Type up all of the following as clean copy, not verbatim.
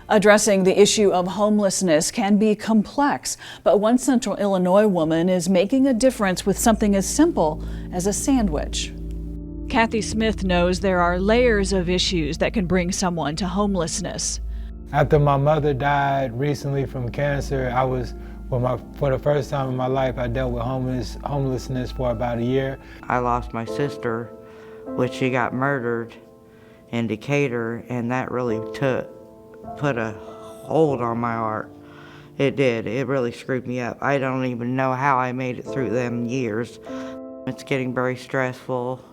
Addressing the issue of homelessness can be complex, but one Central Illinois woman is making a difference with something as simple as a sandwich. Kathy Smith knows there are layers of issues that can bring someone to homelessness. After my mother died recently from cancer, for the first time in my life, I dealt with homelessness for about a year. I lost my sister, which she got murdered in Decatur, and that really put a hold on my heart. It did. It really screwed me up. I don't even know how I made it through them years. It's getting very stressful.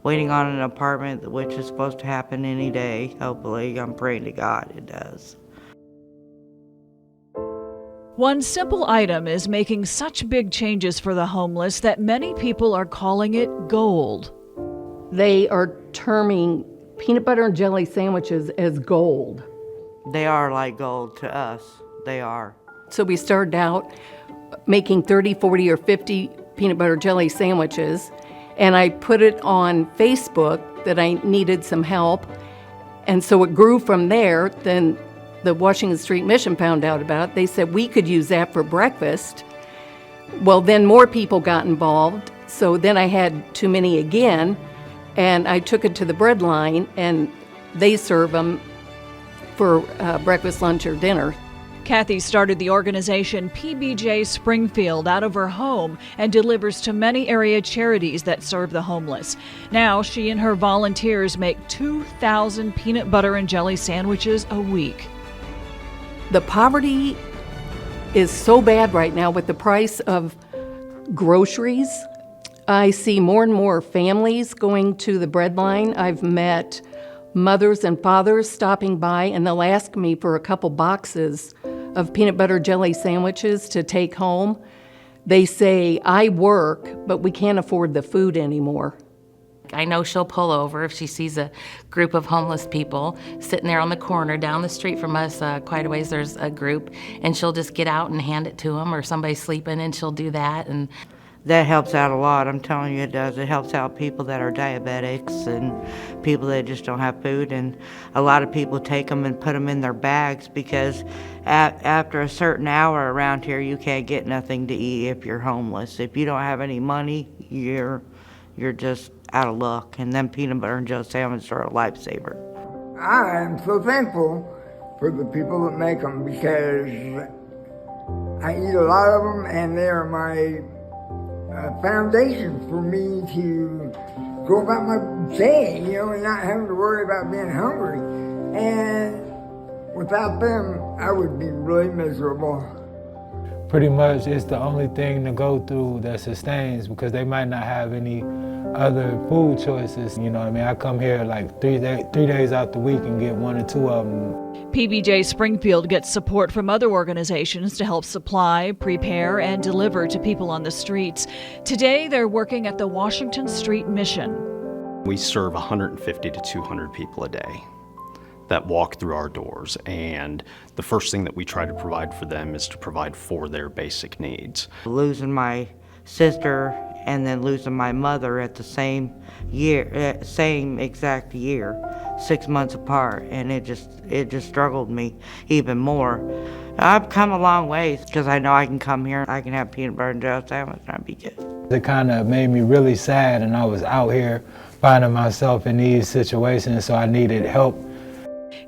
Waiting on an apartment, which is supposed to happen any day, hopefully. I'm praying to God it does. One simple item is making such big changes for the homeless that many people are calling it gold. They are terming peanut butter and jelly sandwiches as gold. They are like gold to us. They are. So we started out making 30, 40, or 50 peanut butter jelly sandwiches, and I put it on Facebook that I needed some help. And so it grew from there. Then the Washington Street Mission found out about it. They said we could use that for breakfast. Well, then more people got involved. So then I had too many again, and I took it to the bread line, and they serve them for breakfast, lunch, or dinner. Kathy started the organization PBJ Springfield out of her home and delivers to many area charities that serve the homeless. Now she and her volunteers make 2,000 peanut butter and jelly sandwiches a week. The poverty is so bad right now with the price of groceries. I see more and more families going to the bread line. I've met mothers and fathers stopping by, and they'll ask me for a couple boxes of peanut butter jelly sandwiches to take home. They say, I work, but we can't afford the food anymore. I know she'll pull over if she sees a group of homeless people sitting there on the corner down the street from us. Quite a ways there's a group, and she'll just get out and hand it to them, or somebody's sleeping and she'll do that. And that helps out a lot. I'm telling you, it does. It helps out people that are diabetics and people that just don't have food. And a lot of people take them and put them in their bags because after a certain hour around here, you can't get nothing to eat if you're homeless. If you don't have any money, you're just out of luck. And them peanut butter and jelly sandwiches are a lifesaver. I am so thankful for the people that make them because I eat a lot of them, and they are my foundation for me to go about my day, and not having to worry about being hungry. And without them, I would be really miserable. Pretty much it's the only thing to go through that sustains, because they might not have any other food choices. You know what I mean? I come here like 3 days out the week and get 1 or 2 of them. PBJ Springfield gets support from other organizations to help supply, prepare, and deliver to people on the streets. Today, they're working at the Washington Street Mission. We serve 150 to 200 people a day that walk through our doors, and the first thing that we try to provide for them is to provide for their basic needs. Losing my sister and then losing my mother at the same exact year, 6 months apart, and it just struggled me even more. I've come a long ways because I know I can come here, I can have peanut butter and jelly sandwich, and I'd be good. It kind of made me really sad, and I was out here finding myself in these situations, so I needed help.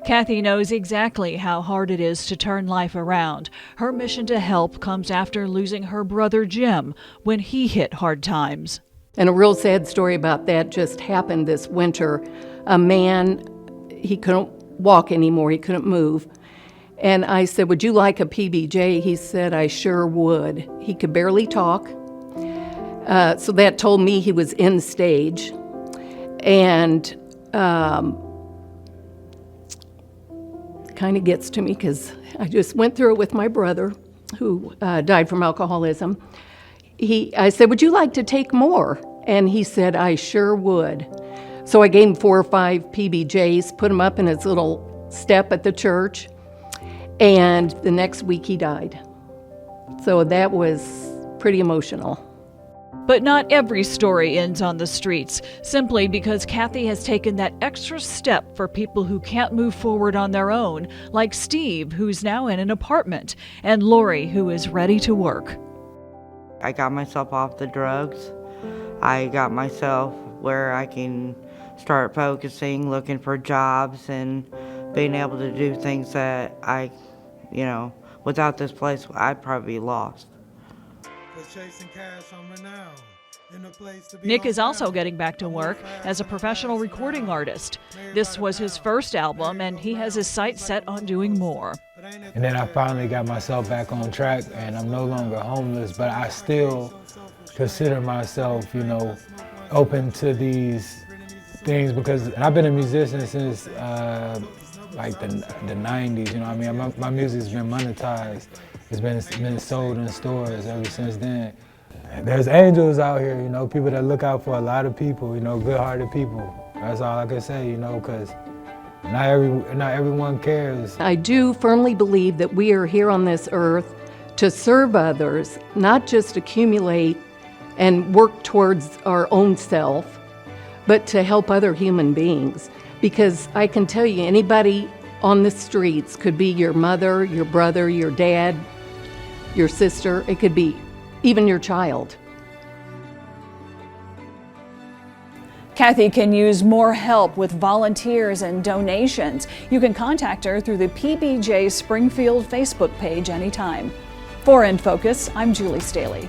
Kathy knows exactly how hard it is to turn life around. Her mission to help comes after losing her brother Jim when he hit hard times. And a real sad story about that just happened this winter. A man, he couldn't walk anymore, he couldn't move. And I said, would you like a PBJ? He said, I sure would. He could barely talk. So that told me he was end stage. And kind of gets to me because I just went through it with my brother who died from alcoholism. I said, would you like to take more? And he said, I sure would. So I gave him 4 or 5 PBJs, put him up in his little step at the church, and the next week he died. So that was pretty emotional. But not every story ends on the streets, simply because Kathy has taken that extra step for people who can't move forward on their own, like Steve, who's now in an apartment, and Lori, who is ready to work. I got myself off the drugs. I got myself where I can start focusing, looking for jobs, and being able to do things that without this place, I'd probably be lost. Nick is also getting back to work as a professional recording artist. This was his first album, and he has his sights set on doing more. And then I finally got myself back on track, and I'm no longer homeless, but I still consider myself, open to these things because I've been a musician since like the 90s, my music's been monetized. It's been sold in stores ever since then. There's angels out here, people that look out for a lot of people, good-hearted people. That's all I can say, because not everyone cares. I do firmly believe that we are here on this earth to serve others, not just accumulate and work towards our own self, but to help other human beings. Because I can tell you, anybody on the streets could be your mother, your brother, your dad, your sister. It could be even your child. Kathy can use more help with volunteers and donations. You can contact her through the PBJ Springfield Facebook page anytime. For InFocus, I'm Julie Staley.